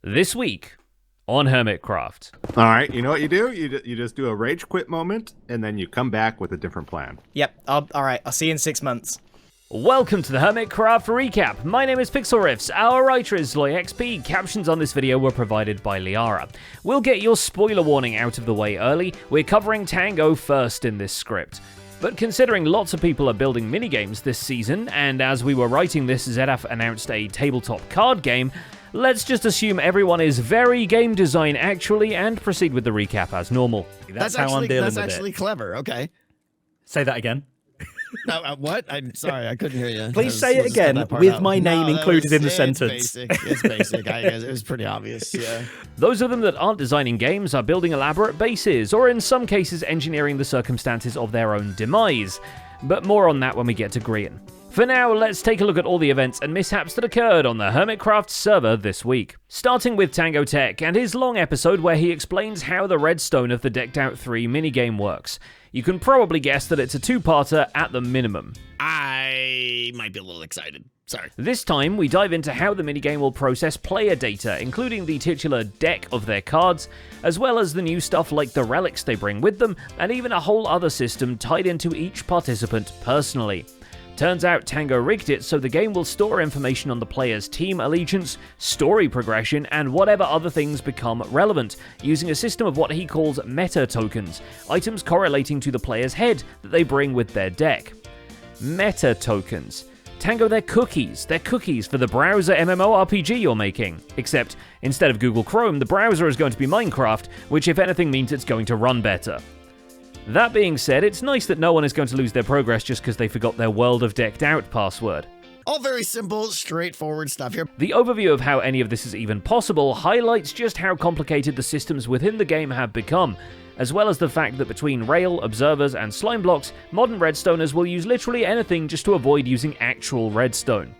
This week on Hermitcraft. All right, you know what you do? You just do a rage quit moment, and then you come back with a different plan. Yep, all right, I'll see you in 6 months. Welcome to the Hermitcraft Recap. My name is Pixel Riffs, our writer is LoyXP, captions on this video were provided by Liara. We'll get your spoiler warning out of the way early, we're covering Tango first in this script. But considering lots of people are building minigames this season, and as we were writing this, ZF announced a tabletop card game, let's just assume everyone is very game design actually, and proceed with the recap as normal. That's how I'm dealing with it. That's actually clever, okay. Say that again. No, what? I'm sorry, I couldn't hear you. Please say it again with my name included in the sentence. It's basic. It was pretty obvious, yeah. Those of them that aren't designing games are building elaborate bases, or in some cases engineering the circumstances of their own demise. But more on that when we get to Green. For now, let's take a look at all the events and mishaps that occurred on the Hermitcraft server this week. Starting with Tango Tech and his long episode where he explains how the redstone of the Decked Out 3 minigame works. You can probably guess that it's a two-parter at the minimum. I might be a little excited. Sorry. This time, we dive into how the minigame will process player data, including the titular deck of their cards, as well as the new stuff like the relics they bring with them, and even a whole other system tied into each participant personally. Turns out Tango rigged it so the game will store information on the player's team allegiance, story progression, and whatever other things become relevant, using a system of what he calls meta tokens, items correlating to the player's head that they bring with their deck. Meta tokens. Tango, they're cookies. They're cookies for the browser MMORPG you're making. Except, instead of Google Chrome, the browser is going to be Minecraft, which if anything means it's going to run better. That being said, it's nice that no one is going to lose their progress just because they forgot their World of Decked Out password. All very simple, straightforward stuff here. The overview of how any of this is even possible highlights just how complicated the systems within the game have become, as well as the fact that between rail, observers, and slime blocks, modern redstoners will use literally anything just to avoid using actual redstone.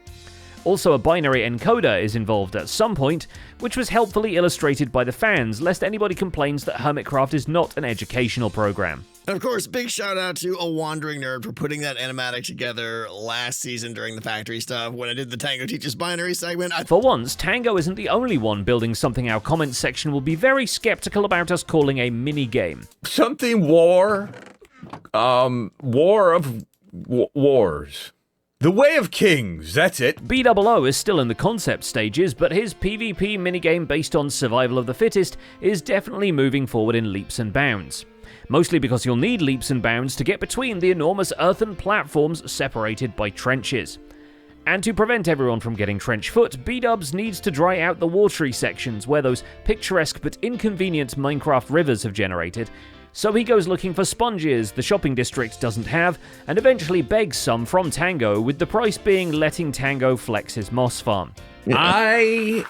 Also, a binary encoder is involved at some point, which was helpfully illustrated by the fans, lest anybody complains that Hermitcraft is not an educational program. And of course, big shout out to A Wandering Nerd for putting that animatic together last season during the factory stuff when I did the Tango Teaches Binary segment. For once, Tango isn't the only one building something our comments section will be very skeptical about us calling a mini-game. Something war of wars. The Way of Kings, that's it. BOO is still in the concept stages, but his PvP minigame based on survival of the fittest is definitely moving forward in leaps and bounds. Mostly because you'll need leaps and bounds to get between the enormous earthen platforms separated by trenches. And to prevent everyone from getting trench foot, B-Dubs needs to dry out the watery sections where those picturesque but inconvenient Minecraft rivers have generated. So he goes looking for sponges the shopping district doesn't have, and eventually begs some from Tango, with the price being letting Tango flex his moss farm. I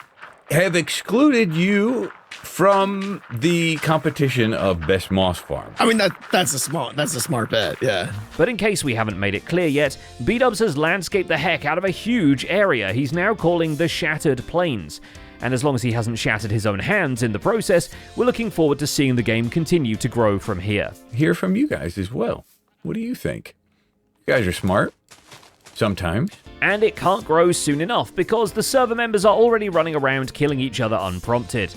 have excluded you from the competition of best moss farm. I mean, that's a smart bet, yeah. But in case we haven't made it clear yet, B-Dubs has landscaped the heck out of a huge area he's now calling the Shattered Plains. And as long as he hasn't shattered his own hands in the process, we're looking forward to seeing the game continue to grow from here. Hear from you guys as well. What do you think? You guys are smart. Sometimes. And it can't grow soon enough because the server members are already running around killing each other unprompted.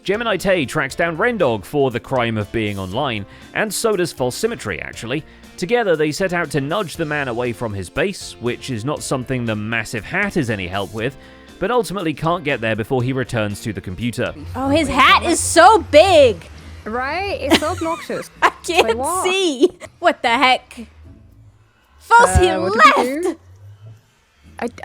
Gemini Tay tracks down Rendog for the crime of being online, and so does False Symmetry actually. Together they set out to nudge the man away from his base, which is not something the Massive Hat is any help with, but ultimately can't get there before he returns to the computer. Oh, his hat is so big! Right? It's so obnoxious. I can't see! What the heck? False, he left!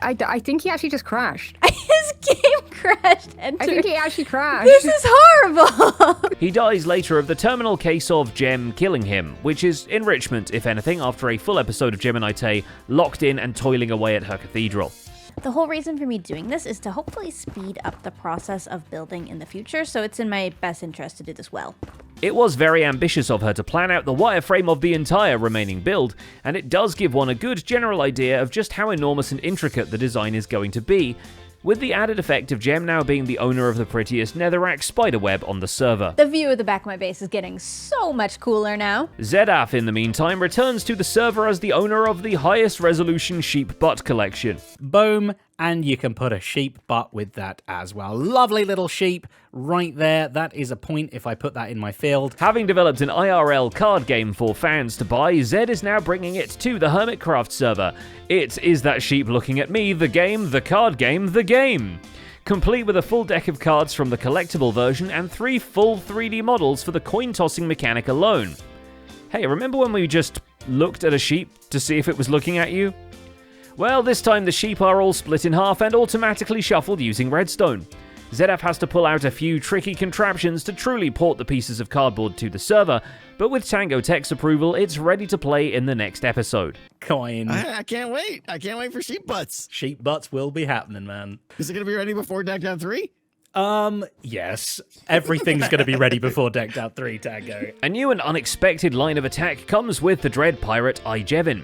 I think he actually just crashed. His game crashed. I think he actually crashed. This is horrible! He dies later of the terminal case of Gem killing him, which is enrichment, if anything, after a full episode of Gemini Tay locked in and toiling away at her cathedral. The whole reason for me doing this is to hopefully speed up the process of building in the future, so it's in my best interest to do this well. It was very ambitious of her to plan out the wireframe of the entire remaining build, and it does give one a good general idea of just how enormous and intricate the design is going to be, with the added effect of Gem now being the owner of the prettiest netherrack spiderweb on the server. The view of the back of my base is getting so much cooler now. ZF, in the meantime, returns to the server as the owner of the highest resolution sheep butt collection. Boom. And you can put a sheep butt with that as well. Lovely little sheep right there. That is a point if I put that in my field. Having developed an IRL card game for fans to buy, Zed is now bringing it to the Hermitcraft server. It is that sheep looking at me, the game, the card game, the game. Complete with a full deck of cards from the collectible version and 3 full 3D models for the coin-tossing mechanic alone. Hey, remember when we just looked at a sheep to see if it was looking at you? Well, this time the sheep are all split in half and automatically shuffled using redstone. ZF has to pull out a few tricky contraptions to truly port the pieces of cardboard to the server, but with Tango Tech's approval, it's ready to play in the next episode. Coin. I can't wait. I can't wait for sheep butts. Sheep butts will be happening, man. Is it going to be ready before Decked Out 3? Yes. Everything's going to be ready before Decked Out 3, Tango. A new and unexpected line of attack comes with the dread pirate Ijevin.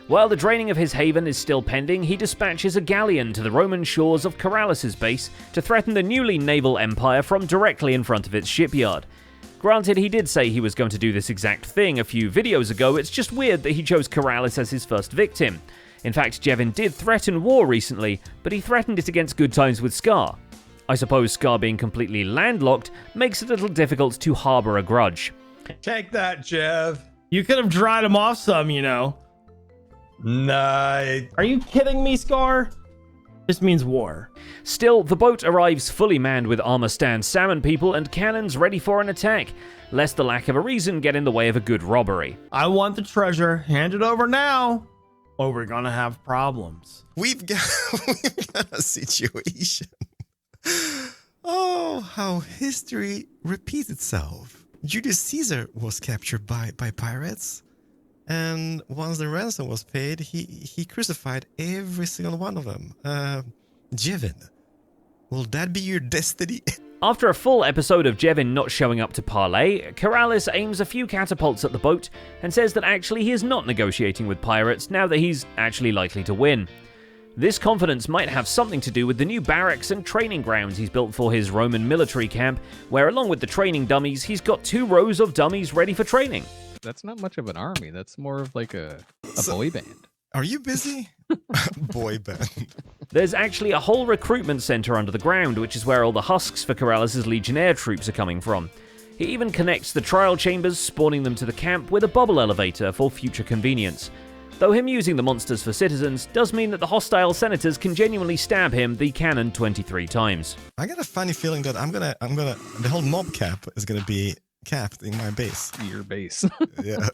While the draining of his haven is still pending, he dispatches a galleon to the Roman shores of Corrales' base to threaten the newly naval empire from directly in front of its shipyard. Granted, he did say he was going to do this exact thing a few videos ago, it's just weird that he chose Corrales as his first victim. In fact, Jevin did threaten war recently, but he threatened it against Good Times with Scar. I suppose Scar being completely landlocked makes it a little difficult to harbour a grudge. Take that, Jev. You could have dried him off some, you know. Nah. Are you kidding me, Scar? This means war. Still, the boat arrives fully manned with armor-stand salmon people and cannons ready for an attack, lest the lack of a reason get in the way of a good robbery. I want the treasure. Hand it over now, or we're gonna have problems. We've got a situation. Oh, how history repeats itself. Julius Caesar was captured by pirates. And once the ransom was paid, he crucified every single one of them. Jevin, will that be your destiny? After a full episode of Jevin not showing up to parley, Corrales aims a few catapults at the boat and says that actually he is not negotiating with pirates now that he's actually likely to win. This confidence might have something to do with the new barracks and training grounds he's built for his Roman military camp, where along with the training dummies, he's got 2 rows of dummies ready for training. That's not much of an army. That's more of like a boy band. Are you busy? Boy band. There's actually a whole recruitment center under the ground, which is where all the husks for Corrales' Legionnaire troops are coming from. He even connects the trial chambers, spawning them to the camp with a bubble elevator for future convenience. Though him using the monsters for citizens does mean that the hostile senators can genuinely stab him the cannon 23 times. I got a funny feeling that the whole mob cap is gonna be capped in my base. Your base. Yeah.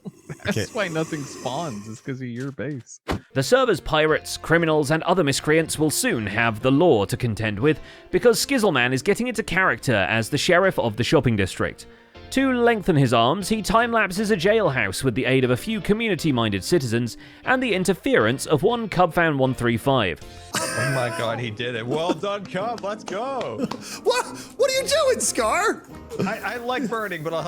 That's why nothing spawns, is because of your base. The server's pirates, criminals, and other miscreants will soon have the law to contend with, because Skizzleman is getting into character as the sheriff of the shopping district. To lengthen his arms, he time-lapses a jailhouse with the aid of a few community-minded citizens and the interference of one Cubfan135. Oh my god, he did it. Well done, Cub. Let's go. What are you doing, Scar? I like burning, but I'll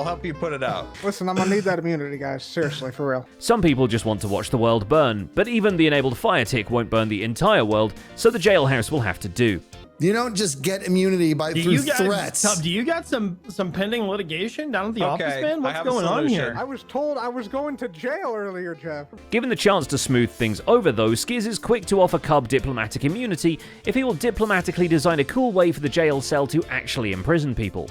help you put it out. Listen, I'm gonna need that immunity, guys. Seriously, for real. Some people just want to watch the world burn, but even the enabled fire tick won't burn the entire world, so the jailhouse will have to do. You don't just get immunity through threats. Do you got some pending litigation down at the office, man? What's going on here? I was told I was going to jail earlier, Jeff. Given the chance to smooth things over, though, Skiz is quick to offer Cub diplomatic immunity if he will diplomatically design a cool way for the jail cell to actually imprison people.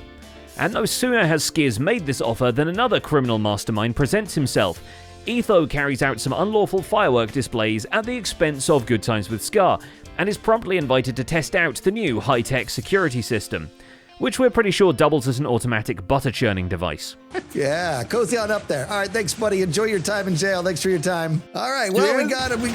And no sooner has Skiz made this offer than another criminal mastermind presents himself. Etho carries out some unlawful firework displays at the expense of Good Times with Scar, and is promptly invited to test out the new high-tech security system, which we're pretty sure doubles as an automatic butter churning device. Yeah, cozy on up there. All right, thanks, buddy. Enjoy your time in jail. Thanks for your time. All right, well, we got him. We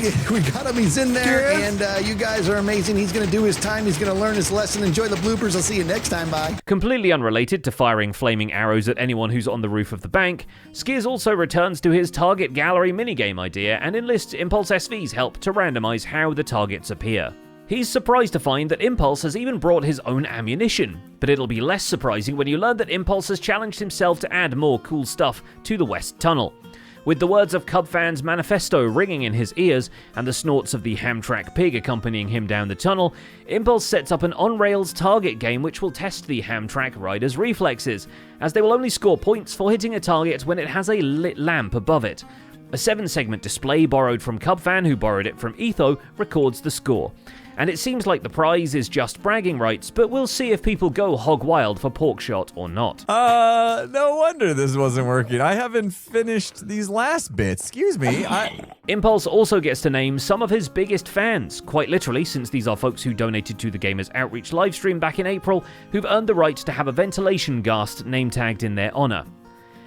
got him. He's in there, and you guys are amazing. He's going to do his time. He's going to learn his lesson. Enjoy the bloopers. I'll see you next time. Bye. Completely unrelated to firing flaming arrows at anyone who's on the roof of the bank, Skiz also returns to his target gallery minigame idea and enlists Impulse SV's help to randomize how the targets appear. He's surprised to find that Impulse has even brought his own ammunition, but it'll be less surprising when you learn that Impulse has challenged himself to add more cool stuff to the West Tunnel. With the words of Cubfan's manifesto ringing in his ears and the snorts of the Hamtrak pig accompanying him down the tunnel, Impulse sets up an on-rails target game which will test the Hamtrak rider's reflexes, as they will only score points for hitting a target when it has a lit lamp above it. A 7-segment display borrowed from Cubfan, who borrowed it from Etho, records the score. and it seems like the prize is just bragging rights, but we'll see if people go hog wild for Porkshot or not. No wonder this wasn't working. I haven't finished these last bits. Excuse me. Impulse also gets to name some of his biggest fans, quite literally, since these are folks who donated to the Gamers Outreach livestream back in April, who've earned the right to have a ventilation ghast name tagged in their honor.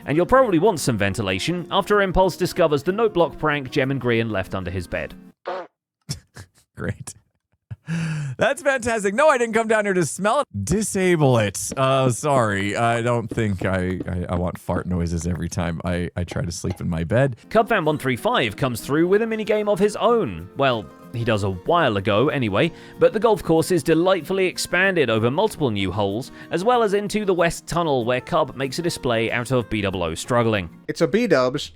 And you'll probably want some ventilation after Impulse discovers the note block prank Gem and Grian left under his bed. Great. That's fantastic. No, I didn't come down here to smell it. Disable it. Sorry. I don't think I want fart noises every time I try to sleep in my bed. Cubfan135 comes through with a minigame of his own. Well, he does a while ago anyway, but the golf course is delightfully expanded over multiple new holes, as well as into the West Tunnel, where Cub makes a display out of B00 struggling. It's a B-dubs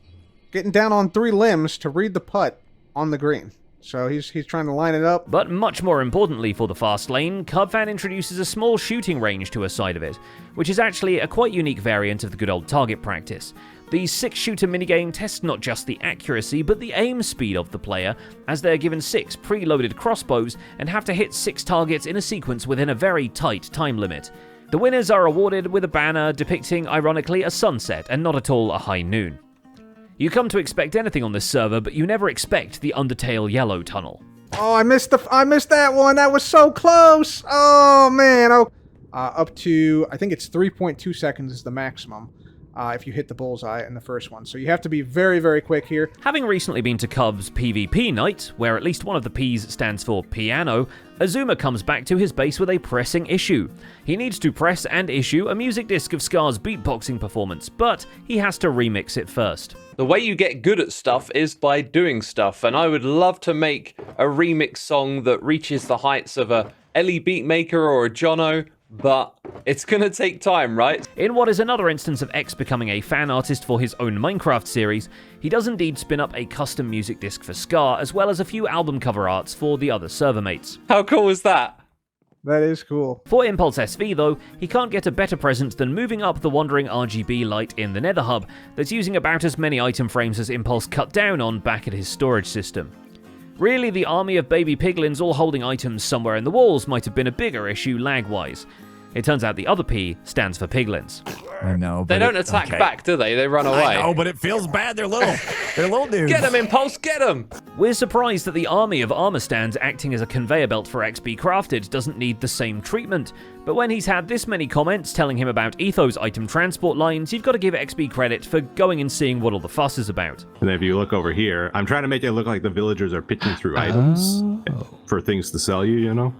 getting down on 3 limbs to read the putt on the green. So he's trying to line it up. But much more importantly for the fast lane, Cubfan introduces a small shooting range to a side of it, which is actually a quite unique variant of the good old target practice. The 6-shooter minigame tests not just the accuracy, but the aim speed of the player, as they are given 6 pre-loaded crossbows and have to hit 6 targets in a sequence within a very tight time limit. The winners are awarded with a banner depicting, ironically, a sunset and not at all a high noon. You come to expect anything on this server, but you never expect the Undertale Yellow Tunnel. Oh, I missed that one. That was so close. Oh man. Oh, up to I think it's 3.2 seconds is the maximum. If you hit the bullseye in the first one. So you have to be very, very quick here. Having recently been to Cub's PvP night, where at least one of the P's stands for piano, Azuma comes back to his base with a pressing issue. He needs to press and issue a music disc of Scar's beatboxing performance, but he has to remix it first. The way you get good at stuff is by doing stuff, and I would love to make a remix song that reaches the heights of a Ellie Beatmaker or a Jono, but it's gonna take time, right? In what is another instance of X becoming a fan artist for his own Minecraft series, he does indeed spin up a custom music disc for Scar, as well as a few album cover arts for the other server mates. How cool is that? That is cool. For Impulse SV though, he can't get a better present than moving up the wandering RGB light in the Nether Hub that's using about as many item frames as Impulse cut down on back at his storage system. Really, the army of baby piglins all holding items somewhere in the walls might have been a bigger issue lag-wise. It turns out the other P stands for piglins. I know, but they don't attack back, do they? They run away. I know, but it feels bad. They're little dudes. Get them, Impulse, get them! We're surprised that the army of armor stands acting as a conveyor belt for XP crafted doesn't need the same treatment, but when he's had this many comments telling him about Etho's item transport lines, you've got to give XP credit for going and seeing what all the fuss is about. And if you look over here, I'm trying to make it look like the villagers are pitching through items for things to sell you, you know?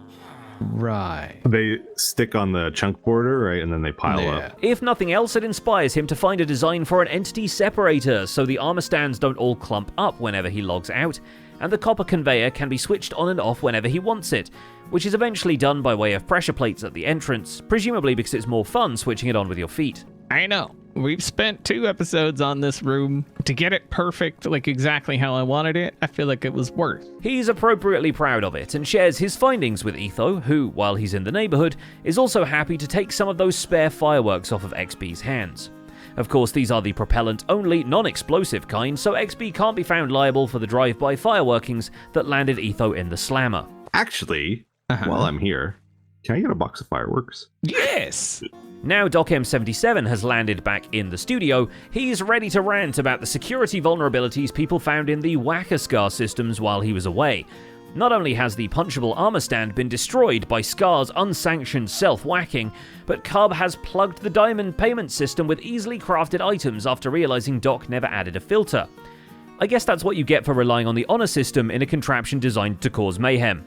Right. They stick on the chunk border, right, and then they pile up. If nothing else, it inspires him to find a design for an entity separator, so the armor stands don't all clump up whenever he logs out, and the copper conveyor can be switched on and off whenever he wants it, which is eventually done by way of pressure plates at the entrance, presumably because it's more fun switching it on with your feet. I know. We've spent 2 episodes on this room to get it perfect, like exactly how I wanted it. I feel like it was worth. He's appropriately proud of it and shares his findings with Etho, who, while he's in the neighborhood, is also happy to take some of those spare fireworks off of XB's hands. Of course, these are the propellant-only, non-explosive kind, so XB can't be found liable for the drive-by fireworkings that landed Etho in the slammer. Actually, while I'm here, can I get a box of fireworks? Yes! Now DocM77 has landed back in the studio, he's ready to rant about the security vulnerabilities people found in the Whack-A-Scar systems while he was away. Not only has the punchable armor stand been destroyed by Scar's unsanctioned self-whacking, but Cub has plugged the diamond payment system with easily crafted items after realizing Doc never added a filter. I guess that's what you get for relying on the honor system in a contraption designed to cause mayhem.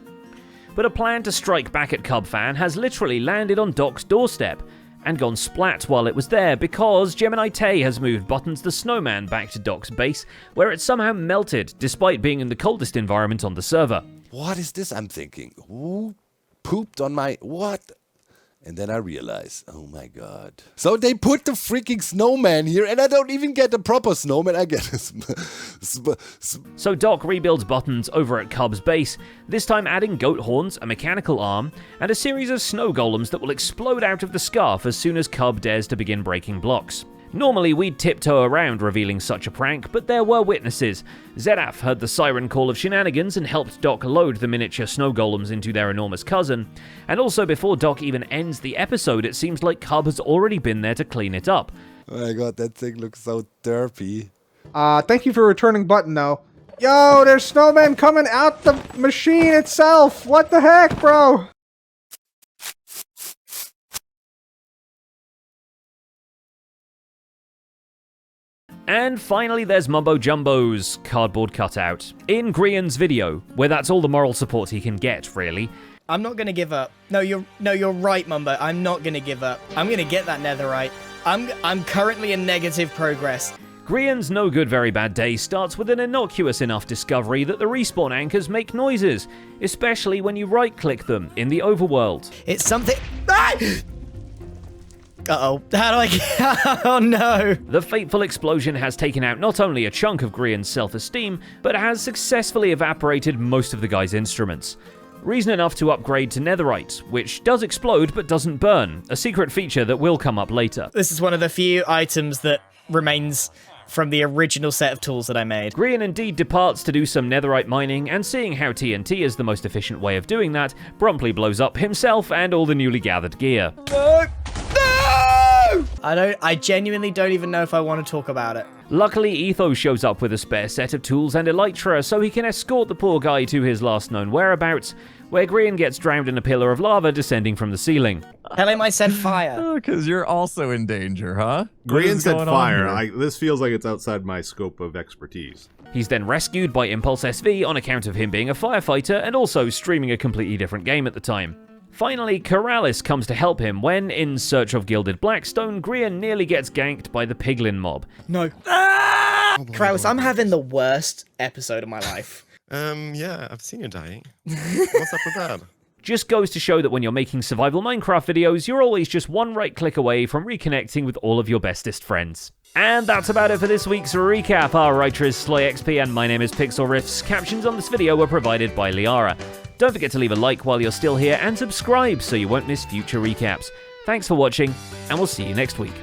But a plan to strike back at Cubfan has literally landed on Doc's doorstep, and gone splat while it was there because Gemini Tay has moved Buttons the Snowman back to Doc's base, where it somehow melted despite being in the coldest environment on the server. What is this? I'm thinking, who pooped on my... what? And then I realize, oh my god. So they put the freaking snowman here, and I don't even get a proper snowman, I get a... So Doc rebuilds Buttons over at Cub's base, this time adding goat horns, a mechanical arm, and a series of snow golems that will explode out of the scarf as soon as Cub dares to begin breaking blocks. Normally, we'd tiptoe around revealing such a prank, but there were witnesses. Zedaf heard the siren call of shenanigans and helped Doc load the miniature snow golems into their enormous cousin. And also, before Doc even ends the episode, it seems like Cub has already been there to clean it up. Oh my god, that thing looks so derpy. Thank you for returning button, though. Yo, there's snowmen coming out the machine itself! What the heck, bro? And finally, there's Mumbo Jumbo's cardboard cutout. In Grian's video, where that's all the moral support he can get, really. I'm not gonna give up. No, you're right, Mumbo. I'm not gonna give up. I'm gonna get that netherite. I'm currently in negative progress. Grian's no good, very bad day starts with an innocuous enough discovery that the respawn anchors make noises, especially when you right-click them in the overworld. It's something. Ah! Uh-oh. How do I get... Oh, no. The fateful explosion has taken out not only a chunk of Grian's self-esteem, but has successfully evaporated most of the guy's instruments. Reason enough to upgrade to netherite, which does explode but doesn't burn, a secret feature that will come up later. This is one of the few items that remains from the original set of tools that I made. Grian indeed departs to do some netherite mining, and seeing how TNT is the most efficient way of doing that, promptly blows up himself and all the newly gathered gear. I genuinely don't even know if I want to talk about it. Luckily, Ethos shows up with a spare set of tools and elytra, so he can escort the poor guy to his last known whereabouts, where Grian gets drowned in a pillar of lava descending from the ceiling. Tell him I said fire. Because you're also in danger, huh? Grian said fire. This feels like it's outside my scope of expertise. He's then rescued by Impulse SV on account of him being a firefighter and also streaming a completely different game at the time. Finally, Corrales comes to help him when, in search of Gilded Blackstone, Grian nearly gets ganked by the Piglin mob. No. Ah! Kraus, I'm having the worst episode of my life. Yeah, I've seen you dying. What's up with that? Just goes to show that when you're making survival Minecraft videos, you're always just one right click away from reconnecting with all of your bestest friends. And that's about it for this week's recap. Our writer is SlyXP and my name is Pixel Riffs. Captions on this video were provided by Liara. Don't forget to leave a like while you're still here and subscribe so you won't miss future recaps. Thanks for watching, and we'll see you next week.